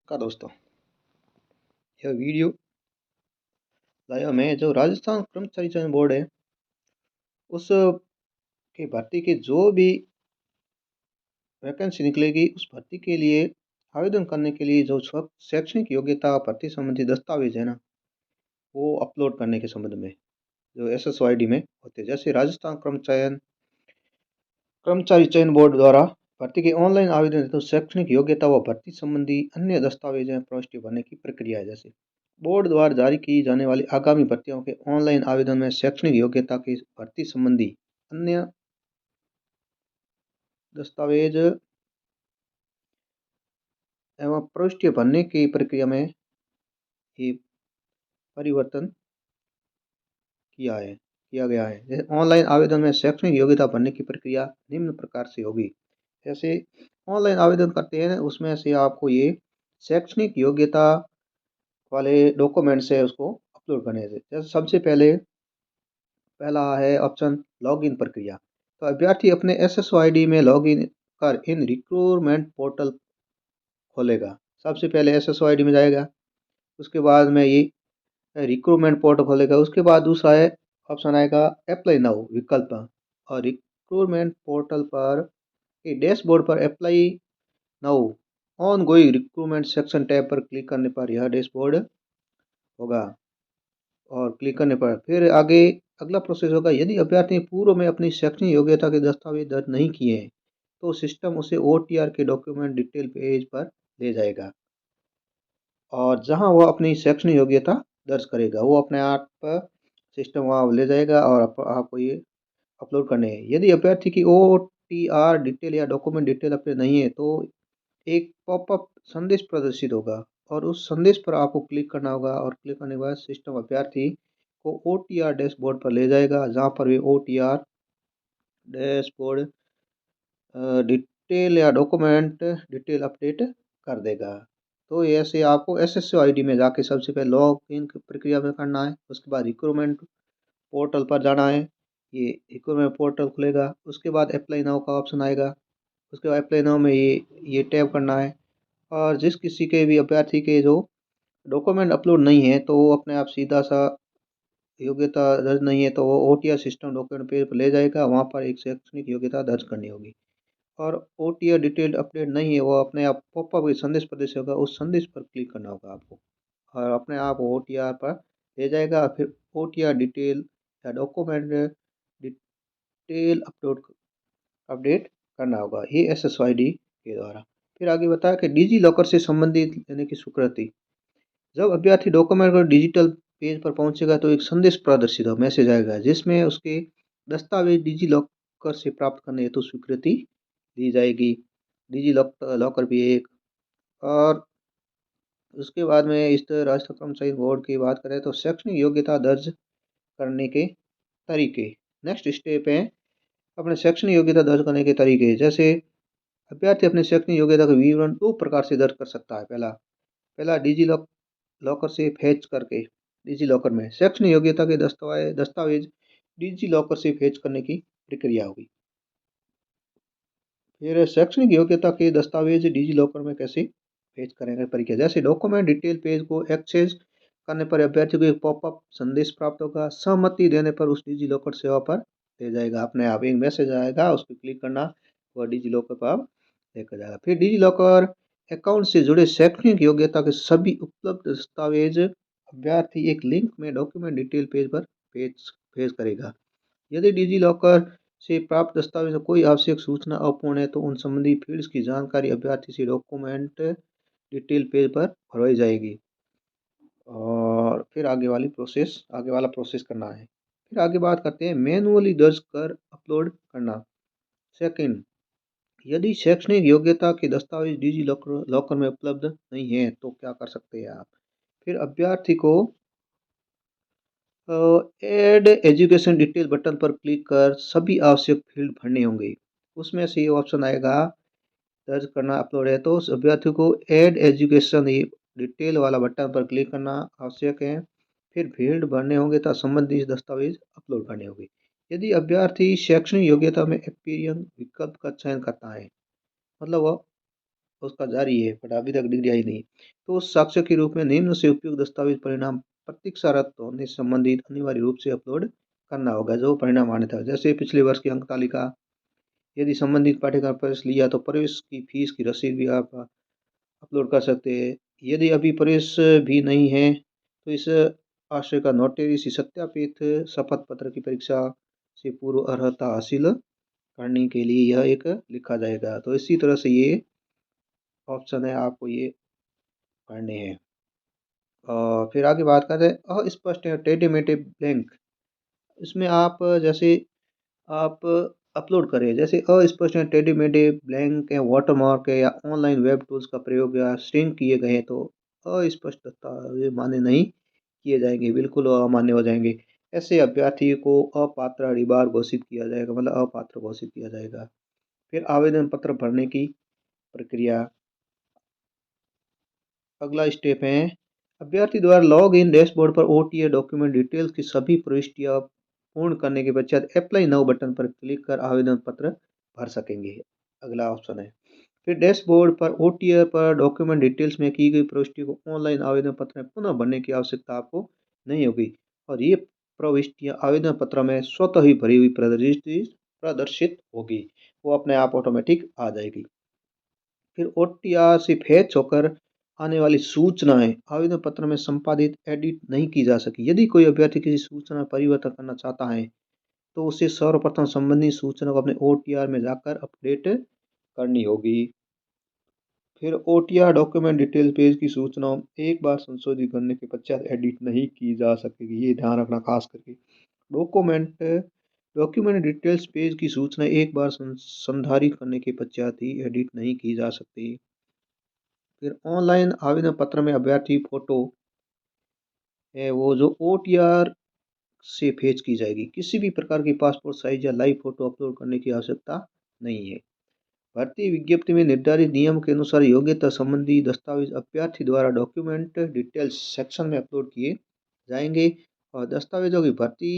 का दोस्तों, यह वीडियो लाया मैं जो राजस्थान कर्मचारी चयन बोर्ड है उस की भर्ती की जो भी वैकेंसी निकलेगी उस भर्ती के लिए आवेदन करने के लिए जो शैक्षणिक योग्यता भर्ती संबंधी दस्तावेज है ना, वो अपलोड करने के संबंध में जो SSOID में होते हैं। जैसे राजस्थान कर्मचारी चयन बोर्ड द्वारा भर्ती के ऑनलाइन आवेदन हेतु शैक्षणिक योग्यता व भर्ती संबंधी अन्य दस्तावेज प्रविष्टि भरने की प्रक्रिया है। जैसे बोर्ड द्वारा जारी की जाने वाली आगामी भर्तियों के ऑनलाइन आवेदन में शैक्षणिक योग्यता की भर्ती संबंधी अन्य दस्तावेज एवं प्रविष्टि भरने की प्रक्रिया में ये परिवर्तन किया गया है। जैसे ऑनलाइन आवेदन में शैक्षणिक योग्यता भरने की प्रक्रिया निम्न प्रकार से होगी। जैसे ऑनलाइन आवेदन करते हैं उसमें से आपको ये शैक्षणिक योग्यता वाले डॉक्यूमेंट्स है उसको अपलोड करने से। जैसे सबसे पहला है ऑप्शन लॉगिन प्रक्रिया। तो अभ्यर्थी अपने SSOID में लॉगिन कर इन रिक्रूटमेंट पोर्टल खोलेगा। सबसे पहले SSOID में जाएगा, उसके बाद में ये रिक्रूटमेंट पोर्टल खोलेगा। उसके बाद दूसरा है ऑप्शन आएगा अप्लाई नाउ विकल्प, और रिक्रूटमेंट पोर्टल पर डैशबोर्ड पर apply now on going recruitment section tab पर क्लिक करने पर यह डैशबोर्ड होगा, और क्लिक करने पर फिर आगे अगला प्रोसेस होगा। यदि अभ्यर्थी पूर्व में अपनी शैक्षणिक योग्यता के दस्तावेज दर्ज नहीं किए हैं तो सिस्टम उसे OTR के डॉक्यूमेंट डिटेल पेज पर ले जाएगा, और जहां वह अपनी शैक्षणिक योग्यता दर्ज करेगा वो अपने आप सिस्टम वहाँ ले जाएगा और आपको ये अपलोड करने हैं। यदि अभ्यर्थी की OTR डिटेल या डॉक्यूमेंट डिटेल अपने नहीं है तो एक पॉपअप संदेश प्रदर्शित होगा, और उस संदेश पर आपको क्लिक करना होगा, और क्लिक करने के बाद सिस्टम अभ्यर्थी को OTR डैशबोर्ड पर ले जाएगा, जहाँ पर वे OTR डैशबोर्ड डिटेल या डॉक्यूमेंट डिटेल अपडेट कर देगा। तो ऐसे आपको SSOID में जाके सबसे पहले लॉग इन की प्रक्रिया में करना है। उसके बाद रिक्रूटमेंट पोर्टल पर जाना है, ये रिक्रूटमेंट पोर्टल खुलेगा। उसके बाद अप्लाई नाउ का ऑप्शन आएगा। उसके बाद अप्लाई नाउ में ये टैप करना है, और जिस किसी के भी अभ्यर्थी के जो डॉक्यूमेंट अपलोड नहीं है तो वो अपने आप सीधा सा योग्यता दर्ज नहीं है तो वो OTR सिस्टम डॉक्यूमेंट पेज पर ले जाएगा, वहाँ पर एक शैक्षणिक योग्यता दर्ज करनी होगी। और OTR डिटेल अपडेट नहीं है वो अपने आप पॉपअप संदेश प्रदर्शित होगा, उस संदेश पर क्लिक करना होगा आपको, और अपने आप OTR पर ले जाएगा। फिर OTR डिटेल या डॉक्यूमेंट डिटेल अपडेट करना होगा, ये SSOID के द्वारा। फिर आगे बताया कि डिजी लॉकर से संबंधित यानी कि स्वीकृति। जब अभ्यर्थी डॉक्यूमेंट को डिजिटल पेज पर पहुंचेगा तो एक संदेश प्रदर्शित हो मैसेज आएगा, जिसमें उसके दस्तावेज डिजी लॉकर से प्राप्त करने हेतु स्वीकृति दी जाएगी। डिजी लॉकर भी एक, और उसके बाद में इस तरह राष्ट्रीय कर्मचारी बोर्ड की बात करें तो शैक्षणिक योग्यता दर्ज करने के तरीके। नेक्स्ट स्टेप है अपने शैक्षणिक योग्यता दर्ज करने के तरीके। जैसे अभ्यर्थी अपने शैक्षणिक योग्यता का विवरण दो प्रकार से दर्ज कर सकता है। पहला डिजी लॉकर से फैच करके, डिजी लॉकर में शैक्षणिक योग्यता के दस्तावेज डिजी लॉकर से फैच करने की प्रक्रिया होगी। फिर शैक्षणिक योग्यता के दस्तावेज डिजी लॉकर में कैसे फैच करेंगे प्रक्रिया। जैसे डॉक्यूमेंट डिटेल पेज को एक्सेस करने पर अभ्यर्थी को एक पॉपअप संदेश प्राप्त होगा। सहमति देने पर उस डिजी लॉकर सेवा पर ले जाएगा, अपने आप एक मैसेज आएगा, उस पर क्लिक करना, वह डिजी लॉकर पर आप लेकर जाएगा। फिर डिजी लॉकर अकाउंट से जुड़े शैक्षणिक योग्यता के सभी उपलब्ध दस्तावेज अभ्यर्थी एक लिंक में डॉक्यूमेंट डिटेल पेज पर पेज करेगा। यदि डिजी लॉकर से प्राप्त दस्तावेज में कोई आवश्यक सूचना अपूर्ण है तो उन संबंधी फील्ड्स की जानकारी अभ्यर्थी से डॉक्यूमेंट डिटेल पेज पर भरवाई जाएगी, और फिर आगे वाला प्रोसेस करना है। फिर आगे बात करते हैं मैनुअली दर्ज कर अपलोड करना। सेकंड, यदि शैक्षणिक योग्यता के दस्तावेज डिजी लॉकर में उपलब्ध नहीं है तो क्या कर सकते हैं आप। फिर अभ्यर्थी को ऐड एजुकेशन डिटेल बटन पर क्लिक कर सभी आवश्यक फील्ड भरने होंगे। उसमें से ये ऑप्शन आएगा दर्ज करना अपलोड है, तो उस अभ्यर्थी को ऐड एजुकेशन डिटेल वाला बटन पर क्लिक करना आवश्यक है। फिर फील्ड भरने होंगे तो संबंधित दस्तावेज अपलोड करने होंगे। यदि अभ्यर्थी शैक्षणिक योग्यता में एक्सपीरियंस विकल्प का चयन करता है, मतलब वह उसका जारी है बट अभी तक डिग्री आई नहीं, तो उस साक्ष्य के रूप में निम्न से उपयुक्त दस्तावेज परिणाम प्रतीक्षारत होने से संबंधित अनिवार्य रूप से अपलोड करना होगा। जो परिणाम आने था, जैसे पिछले वर्ष की अंक तालिका, यदि संबंधित पाठ्यक्रम प्रवेश लिया तो प्रवेश की फीस की रसीद भी आप अपलोड कर सकते हैं। यदि अभी प्रवेश भी नहीं है तो इस आशय का नोटिस सत्यापित शपथ पत्र की परीक्षा से पूर्व अर्हता हासिल करने के लिए यह एक लिखा जाएगा। तो इसी तरह से ये ऑप्शन है, आपको ये पढ़ने हैं। फिर आगे बात करें अस्पष्ट या टेढ़े मेढ़े ब्लैंक, इसमें आप जैसे आप अपलोड करें, जैसे अस्पष्ट या टेढ़े मेढ़े ब्लैंक या वाटरमार्क है या ऑनलाइन वेब टूल्स का प्रयोग या स्ट्रिंग किए गए हैं तो अस्पष्ट दस्तावेज मान्य नहीं किए जाएंगे, बिल्कुल अमान्य हो जाएंगे। ऐसे अभ्यर्थी को अपात्र अड़ीबार घोषित किया जाएगा, मतलब अपात्र घोषित किया जाएगा। फिर आवेदन पत्र भरने की प्रक्रिया, अगला स्टेप है अभ्यर्थी द्वारा लॉग इन डैशबोर्ड पर ओटीए डॉक्यूमेंट डिटेल्स की सभी प्रविष्टियां पूर्ण करने के पश्चात अप्लाई नाउ बटन पर क्लिक कर आवेदन पत्र भर सकेंगे। अगला ऑप्शन है फिर डैशबोर्ड पर ओटीए पर डॉक्यूमेंट डिटेल्स में की गई प्रविष्टि को ऑनलाइन आवेदन पत्र में पुनः भरने की आवश्यकता आपको नहीं होगी और ये प्रविष्टियां आवेदन पत्र में स्वतः ही भरी हुई प्रदर्शित होगी, वो अपने आप ऑटोमेटिक आ जाएगी। फिर ओटीआर से फैच होकर आने वाली सूचनाएं आवेदन पत्र में संपादित एडिट नहीं की जा सकी। यदि कोई अभ्यर्थी किसी सूचना में परिवर्तन करना चाहता है तो उसे सर्वप्रथम संबंधित सूचना को अपने ओटीआर में जाकर अपडेट करनी होगी। फिर ओटीआर डॉक्यूमेंट डिटेल पेज की सूचनाओं एक बार संशोधित करने के पश्चात एडिट नहीं की जा सकेगी, ये ध्यान रखना खास करके। डॉक्यूमेंट डॉक्यूमेंट डिटेल्स पेज की सूचना एक बार संधारित करने के पश्चात ही एडिट नहीं की जा सकती। फिर ऑनलाइन आवेदन पत्र में अभ्यर्थी फोटो है वो जो ओटीआर से फेच की जाएगी, किसी भी प्रकार की पासपोर्ट साइज या लाइव फोटो अपलोड करने की आवश्यकता नहीं है। भर्ती विज्ञप्ति में निर्धारित नियम के अनुसार योग्यता संबंधी दस्तावेज अभ्यर्थी द्वारा डॉक्यूमेंट डिटेल्स सेक्शन में अपलोड किए जाएंगे और दस्तावेजों की भर्ती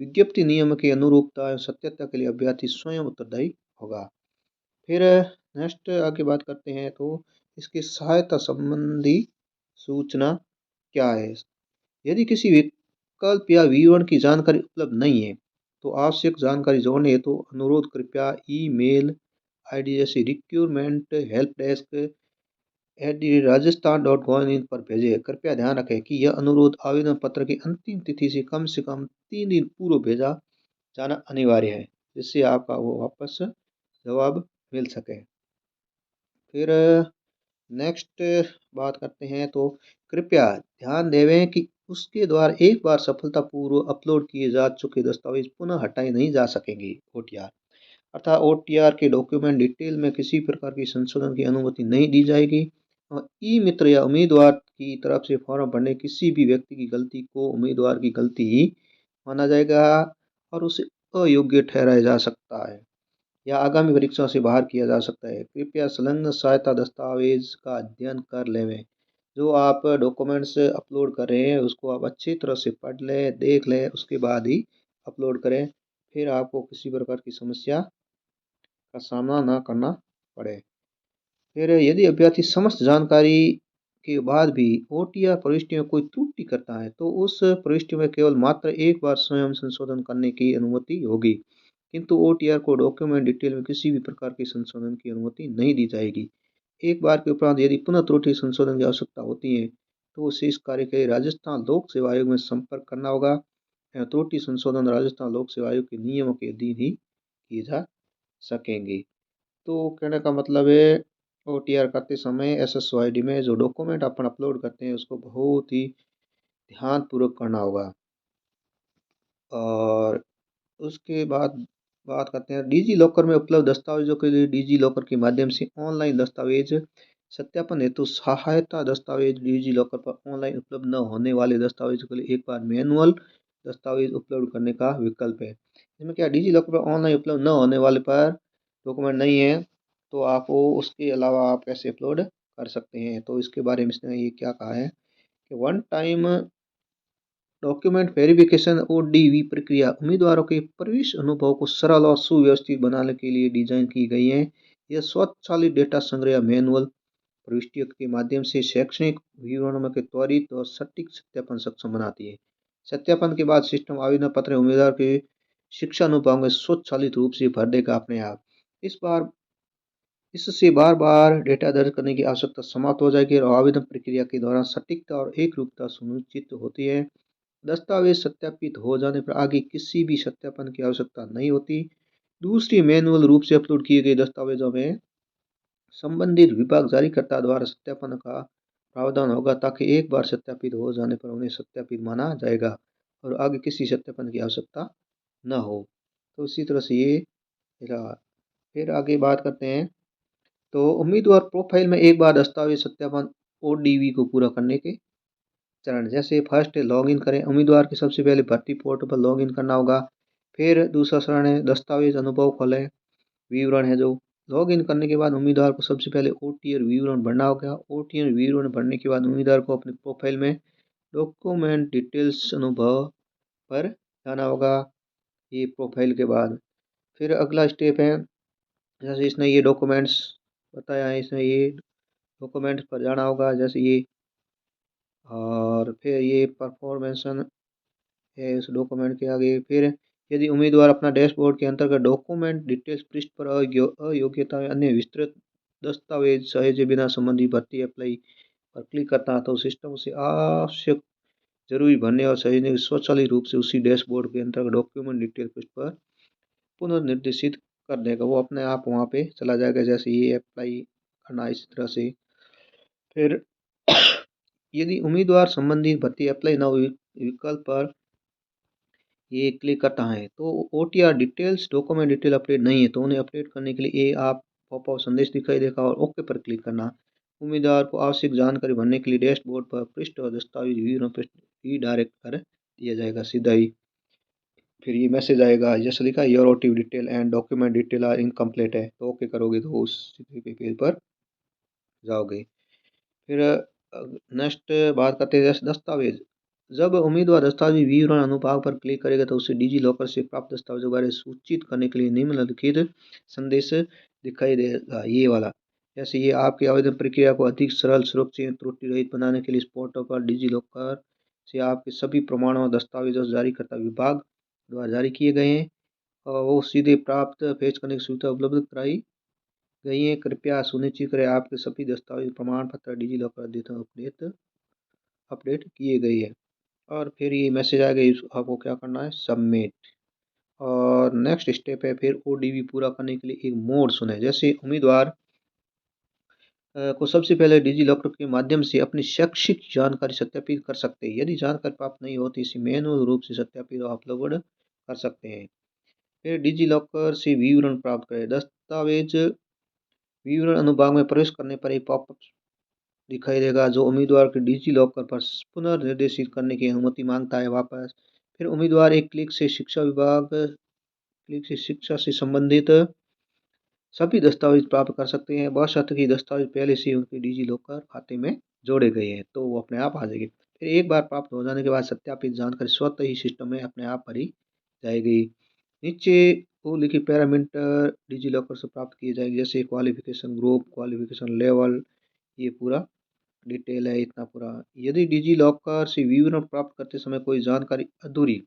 विज्ञप्ति नियम के अनुरूपता एवं सत्यता के लिए अभ्यर्थी स्वयं उत्तरदायी होगा। फिर नेक्स्ट आगे बात करते हैं तो इसकी सहायता संबंधी सूचना क्या है। यदि किसी विकल्प या विवरण की जानकारी उपलब्ध नहीं है तो आवश्यक जानकारी जोड़ने हेतु तो अनुरोध कृपया ईमेल आईडी जैसे रिक्रूटमेंट हेल्प डेस्क @rajasthan.gov.in पर भेजें। कृपया ध्यान रखें कि यह अनुरोध आवेदन पत्र की अंतिम तिथि से कम 3 दिन पूर्व भेजा जाना अनिवार्य है, जिससे आपका वो वापस जवाब मिल सके। फिर नेक्स्ट बात करते हैं तो कृपया ध्यान देवें कि उसके द्वारा एक बार सफलतापूर्वक अपलोड किए जा चुके दस्तावेज पुनः हटाए नहीं जा सकेंगे। ओटीआर अर्थात ओटीआर के डॉक्यूमेंट डिटेल में किसी प्रकार की संशोधन की अनुमति नहीं दी जाएगी और ई मित्र या उम्मीदवार की तरफ से फॉर्म भरने किसी भी व्यक्ति की गलती को उम्मीदवार की गलती ही माना जाएगा और उसे अयोग्य ठहराया जा सकता है या आगामी परीक्षा से बाहर किया जा सकता है। कृपया संलग्न सहायता दस्तावेज का अध्ययन कर लें। जो आप डॉक्यूमेंट्स अपलोड कर रहे हैं उसको आप अच्छी तरह से पढ़ लें, देख लें, उसके बाद ही अपलोड करें, फिर आपको किसी प्रकार की समस्या का सामना ना करना पड़े। फिर यदि अभ्यर्थी समस्त जानकारी के बाद भी ओटीआर प्रविष्टि में कोई त्रुटि करता है तो उस प्रविष्टि में केवल मात्र एक बार स्वयं संशोधन करने की अनुमति होगी, किंतु ओटीआर को डॉक्यूमेंट डिटेल में किसी भी प्रकार के संशोधन की अनुमति नहीं दी जाएगी। एक बार के उपरांत यदि पुनः त्रुटि संशोधन की आवश्यकता होती है तो उसे इस कार्य के लिए राजस्थान लोक सेवा आयोग में संपर्क करना होगा। त्रुटि संशोधन राजस्थान लोक सेवा आयोग के नियमों के अधीन ही किए जा सकेंगे। तो कहने का मतलब है ओटीआर करते समय एसएसओआईडी में जो डॉक्यूमेंट अपन अपलोड करते हैं उसको बहुत ही ध्यानपूर्वक करना होगा। और उसके बाद बात करते हैं डिजी लॉकर में उपलब्ध दस्तावेजों के लिए डिजी लॉकर के माध्यम से ऑनलाइन दस्तावेज सत्यापन हेतु सहायता दस्तावेज डिजी लॉकर पर ऑनलाइन उपलब्ध न होने वाले दस्तावेजों के लिए एक बार मैनुअल दस्तावेज अपलोड करने का विकल्प है। इसमें क्या डिजी लॉकर पर ऑनलाइन उपलब्ध न होने वाले पर डॉक्यूमेंट नहीं है तो आप वो उसके अलावा आप कैसे अपलोड कर सकते हैं। तो इसके बारे में इसने ये क्या कहा है कि वन टाइम डॉक्यूमेंट वेरिफिकेशन ओडीवी प्रक्रिया उम्मीदवारों के प्रवेश अनुभव को सरल और सुव्यवस्थित बनाने के लिए डिजाइन की गई है। यह स्वचालित डेटा संग्रह या मैनुअल प्रविष्टियों के माध्यम से शैक्षणिक विवरणों के त्वरित और सटीक सत्यापन सक्षम बनाती है। सत्यापन के बाद सिस्टम आवेदन पत्र उम्मीदवार के शिक्षा अनुभाग में स्वचालित रूप से भर देगा अपने आप। इस बार इससे बार बार डेटा दर्ज करने की आवश्यकता समाप्त हो जाएगी और आवेदन प्रक्रिया के दौरान सटीकता और एकरूपता सुनिश्चित होती है। दस्तावेज सत्यापित हो जाने पर आगे किसी भी सत्यापन की आवश्यकता नहीं होती। दूसरी, मैनुअल रूप से अपलोड किए गए दस्तावेजों में संबंधित विभाग जारीकर्ता द्वारा सत्यापन का प्रावधान होगा ताकि एक बार सत्यापित हो जाने पर उन्हें सत्यापित माना जाएगा और आगे किसी सत्यापन की आवश्यकता न हो। तो इसी तरह से ये रहा। फिर आगे बात करते हैं। तो उम्मीदवार प्रोफाइल में एक बार दस्तावेज सत्यापन ओडीवी को पूरा करने के चरण, जैसे फर्स्ट लॉगिन करें। उम्मीदवार की सबसे पहले भर्ती पोर्टल पर लॉगिन करना होगा। फिर दूसरा चरण है दस्तावेज अनुभव खोलें, विवरण है जो। लॉगिन करने के बाद उम्मीदवार को सबसे पहले ओटीआर विवरण भरना होगा। ओटीआर विवरण भरने के बाद उम्मीदवार को अपने प्रोफाइल में डॉक्यूमेंट डिटेल्स अनुभव पर जाना होगा। ये प्रोफाइल के बाद फिर अगला स्टेप है, जैसे इसने ये डॉक्यूमेंट्स बताया है, इसमें ये डॉक्यूमेंट्स पर जाना होगा जैसे ये। और फिर ये परफॉर्मेंसन है उस डॉक्यूमेंट के आगे। फिर यदि उम्मीदवार अपना डैशबोर्ड के अंतर्गत डॉक्यूमेंट डिटेल्स पृष्ठ पर अयोग्यता में अन्य विस्तृत दस्तावेज सहेजे बिना संबंधी भर्ती अप्लाई पर क्लिक करता है तो सिस्टम उसे आवश्यक जरूरी भरने और सहेजने के स्वचालित रूप से उसी डैशबोर्ड के अंतर्गत डॉक्यूमेंट डिटेल पृष्ठ पर पुनर्निर्देशित कर देगा। वो अपने आप वहाँ पे चला जाएगा जैसे ये अप्लाई करना इस तरह से। फिर यदि उम्मीदवार संबंधित भर्ती अप्लाई नाउ विकल्प पर ये क्लिक करता है तो OTR details document detail update नहीं है तो उन्हें अपडेट करने के लिए ये आप पॉपअप संदेश दिखाई देगा और ओके पर क्लिक करना। उम्मीदवार को आवश्यक जानकारी भरने के लिए डैशबोर्ड पर पृष्ठ और दस्तावेज विवरण पृष्ठ रीडायरेक्ट कर दिया जाएगा सीधा ही। फिर ये मैसेज आएगा जैसे लिखा है your OTP detail and document detail are incomplete है, तो ओके करोगे तो उस पेज पर जाओगे। फिर नेक्स्ट बात करते हैं जैसे दस्तावेज। जब उम्मीदवार दस्तावेज विवरण अनुभाग पर क्लिक करेगा तो उसे डिजी लॉकर से प्राप्त दस्तावेजों के बारे में सूचित करने के लिए निम्नलिखित संदेश दिखाई देगा, ये वाला। जैसे ये आपकी आवेदन प्रक्रिया को अधिक सरल, सुरक्षित, त्रुटि रहित बनाने के लिए इस पोर्टल पर डिजी लॉकर से आपके सभी प्रमाणों और दस्तावेजों जारीकर्ता विभाग द्वारा जारी किए गए हैं और वो सीधे प्राप्त पेश करने की सुविधा उपलब्ध कराई गई है। कृपया सुनिश्चित करें आपके सभी दस्तावेज प्रमाण पत्र डिजी लॉकर अपडेट किए गए हैं। और फिर ये मैसेज आ गई, आपको क्या करना है, सबमिट। और नेक्स्ट स्टेप है फिर ओडीवी पूरा करने के लिए एक मोड सुने। जैसे उम्मीदवार को सबसे पहले डिजी लॉकर के माध्यम से अपनी शैक्षिक जानकारी सत्यापित कर सकते हैं। यदि जानकारी प्राप्त नहीं होती इसे मैनुअल रूप से सत्यापित और अपलोड कर सकते हैं। फिर डिजी लॉकर से विवरण प्राप्त करें। दस्तावेज विवरण अनुभाग में प्रवेश करने पर एक पॉपअप दिखाई देगा जो उम्मीदवार के डिजी लॉकर पर पुनर्निर्देशित करने की अनुमति मांगता है वापस। फिर उम्मीदवार एक क्लिक से शिक्षा से संबंधित सभी दस्तावेज प्राप्त कर सकते हैं बशर्ते कि दस्तावेज पहले से उनके डिजी लॉकर खाते में जोड़े गए हैं तो वो अपने आप आ जाएगी। फिर एक बार प्राप्त हो जाने के बाद सत्यापित जानकारी स्वतः ही सिस्टम में अपने आप भरी जाएगी। नीचे वो लिखी पैरामीटर डिजी लॉकर से प्राप्त की जाएगी जैसे क्वालिफिकेशन ग्रुप, क्वालिफिकेशन लेवल, ये पूरा डिटेल है इतना पूरा। यदि डिजी लॉकर से विवरण प्राप्त करते समय कोई जानकारी अधूरी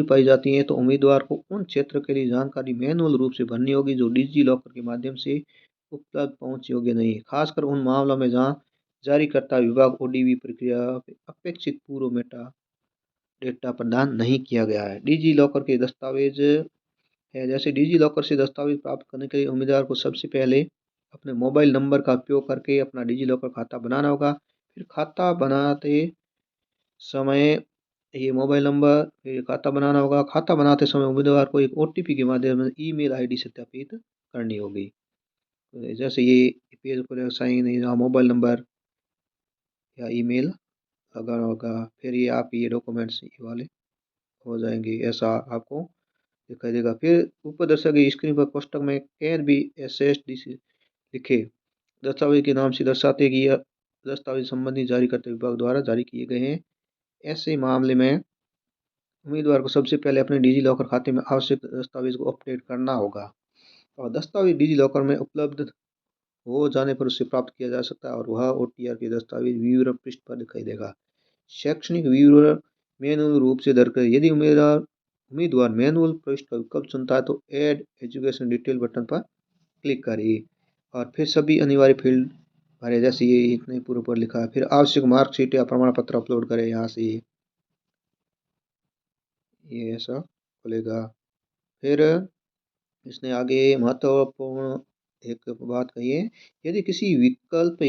पाई जाती है तो उम्मीदवार को उन क्षेत्र के लिए जानकारी मैनुअल रूप से भरनी होगी जो डिजी लॉकर के माध्यम से उपलब्ध पहुंच योग्य नहीं है, खासकर उन मामलों में जहां जारीकर्ता विभाग ओडीवी प्रक्रिया अपेक्षित पूर्व मेटा डेटा प्रदान नहीं किया गया है। डिजी लॉकर के दस्तावेज है, जैसे डिजी लॉकर से दस्तावेज प्राप्त करने के लिए उम्मीदवार को सबसे पहले अपने मोबाइल नंबर का उपयोग करके अपना डिजी लॉकर खाता बनाना होगा। फिर खाता बनाते समय ये मोबाइल नंबर फिर खाता बनाना होगा। खाता बनाते समय उम्मीदवार को एक ओटीपी के माध्यम से ईमेल आईडी सत्यापित करनी होगी। जैसे ये पेज पर साइन इन मोबाइल नंबर या ईमेल लगाना होगा। फिर ये आप ये डॉक्यूमेंट्स ये वाले हो जाएंगे, ऐसा आपको दिखाई देगा। फिर ऊपर दर्शाई गई स्क्रीन पर कोष्टक में कैन बी एसेस्ड लिखे दस्तावेज के नाम से दर्शाते हैं कि यह दस्तावेज संबंधी जारी करते विभाग द्वारा जारी किए गए हैं। ऐसे मामले में उम्मीदवार को सबसे पहले अपने डिजी लॉकर खाते में आवश्यक दस्तावेज को अपडेट करना होगा और दस्तावेज डिजी लॉकर में उपलब्ध हो जाने पर उसे प्राप्त किया जा सकता है और वह OTR के दस्तावेज विवरण पृष्ठ पर दिखाई देगा। शैक्षणिक विवरण मैनुअल रूप से दर्ज करें। यदि उम्मीदवार मैनुअल पृष्ठ का विकल्प चुनता है तो ऐड एजुकेशन डिटेल बटन पर क्लिक करिए और फिर सभी अनिवार्य फील्ड भरे, जैसे ये इतने पूरे पर लिखा है। फिर आवश्यक मार्कशीट या प्रमाण पत्र अपलोड करें। यहाँ से ये ऐसा खुलेगा। फिर इसने आगे महत्वपूर्ण एक बात कही है, यदि किसी विकल्प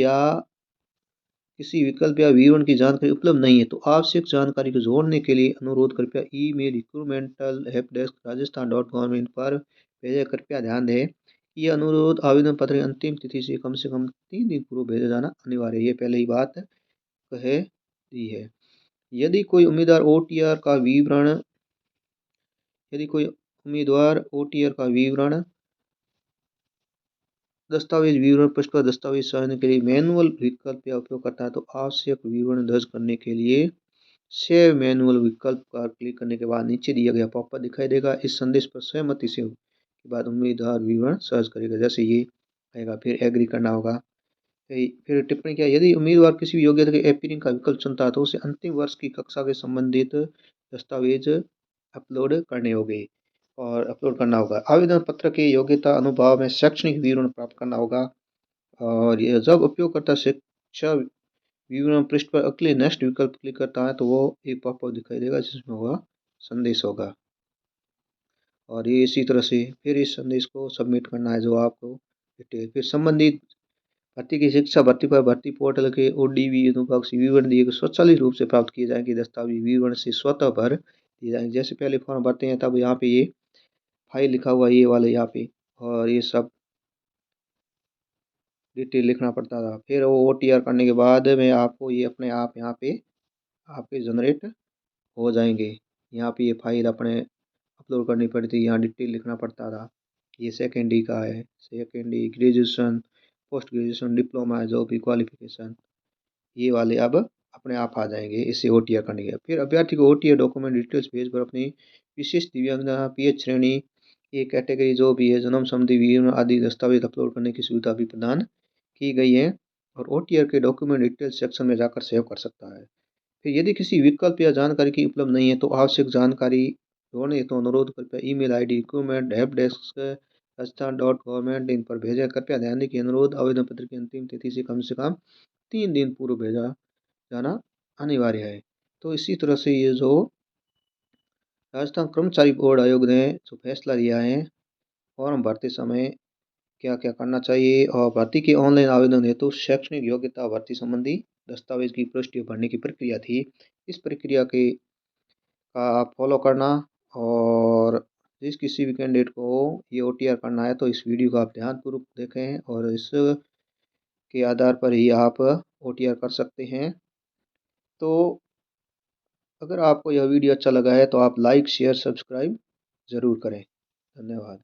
या विवरण की जानकारी उपलब्ध नहीं है तो आवश्यक जानकारी को जोड़ने के लिए अनुरोध कृपया ईमेल रिक्रूटमेंटल हेल्प डेस्क rajasthan.gov.in पर भेजें। कृपया ध्यान दें कि यह अनुरोध आवेदन पत्र की अंतिम तिथि से कम 3 दिन पूर्व भेजा जाना अनिवार्य है। ये पहले ही बात कह दी है। यदि कोई उम्मीदवार OTR का विवरण यदि कोई उम्मीदवार OTR का विवरण दस्तावेज विवरण पृष्ठ पर दस्तावेज सराहने के लिए मैनुअल विकल्प का उपयोग करता है तो आवश्यक विवरण दर्ज करने के लिए सेव मैनुअल विकल्प पर क्लिक करने के बाद नीचे दिया गया पॉपअप दिखाई देगा। इस संदेश पर सहमति से के बाद उम्मीदवार विवरण सर्च करेगा, जैसे ये आएगा। फिर एग्री करना होगा। फिर टिप्पणी क्या, यदि उम्मीदवार किसी भी योग्यता के अपीयरिंग का विकल्प चुनता है तो उसे अंतिम वर्ष की कक्षा के संबंधित दस्तावेज अपलोड करना होगा। आवेदन पत्र के योग्यता अनुभाग में शैक्षणिक विवरण प्राप्त करना होगा और ये जब उपयोगकर्ता शिक्षा विवरण पृष्ठ पर अगले नेक्स्ट विकल्प क्लिक करता है तो वो एक पॉपअप दिखाई देगा जिसमें होगा संदेश होगा और ये इसी तरह से फिर इस संदेश को सबमिट करना है जो आपको डिटेल। फिर संबंधित भर्ती की शिक्षा भर्ती पर भर्ती पोर्टल के ODV अनुभाग से विवरण दिए गए स्वचालित रूप से प्राप्त किए जाएंगे। दस्तावेज विवरण से स्वतः भर दिए जाएंगे। जैसे पहले फॉर्म भरते हैं तब यहाँ पे ये फाइल लिखा हुआ ये वाले यहाँ पे और ये सब डिटेल लिखना पड़ता था। फिर वो OTR करने के बाद में आपको ये अपने आप यहाँ पे आपके जनरेट हो जाएंगे। यहाँ पे ये फाइल अपने अपलोड करनी पड़ती थी, यहाँ डिटेल लिखना पड़ता था। ये सेकेंड डी का है, second D graduation, post graduation, diploma है, जो भी क्वालिफिकेशन ये वाले अब अपने आप आ जाएंगे इससे OTR करने के। फिर अभ्यर्थी को OTR डॉक्यूमेंट डिटेल्स पेज पर अपनी विशिष्ट दिव्यांगता, PH श्रेणी, ये कैटेगरी जो भी है, जन्म संबंधी विवरण आदि दस्तावेज अपलोड करने की सुविधा भी प्रदान की गई है और OTR के डॉक्यूमेंट डिटेल्स सेक्शन में जाकर सेव कर सकता है। फिर यदि किसी विकल्प या जानकारी की उपलब्ध नहीं है तो आवश्यक जानकारी जोड़ने हेतु अनुरोध कृपया email ID recruitment help desk rajasthan.government.in पर भेजें। कृपया ध्यान दें कि अनुरोध आवेदन पत्र की अंतिम तिथि से कम 3 दिन पूर्व भेजा जाना अनिवार्य है। तो इसी तरह से ये जो राजस्थान कर्मचारी बोर्ड आयोग ने जो फैसला लिया है फॉर्म भरते समय क्या क्या करना चाहिए और भर्ती के ऑनलाइन आवेदन हेतु शैक्षणिक योग्यता भर्ती संबंधी दस्तावेज की पुष्टि भरने की प्रक्रिया थी। इस प्रक्रिया के का आप फॉलो करना और जिस किसी भी कैंडिडेट को ये OTR करना है तो इस वीडियो को आप ध्यानपूर्वक देखें और इसके आधार पर ही आप OTR कर सकते हैं। तो अगर आपको यह वीडियो अच्छा लगा है तो आप लाइक शेयर सब्सक्राइब ज़रूर करें। धन्यवाद।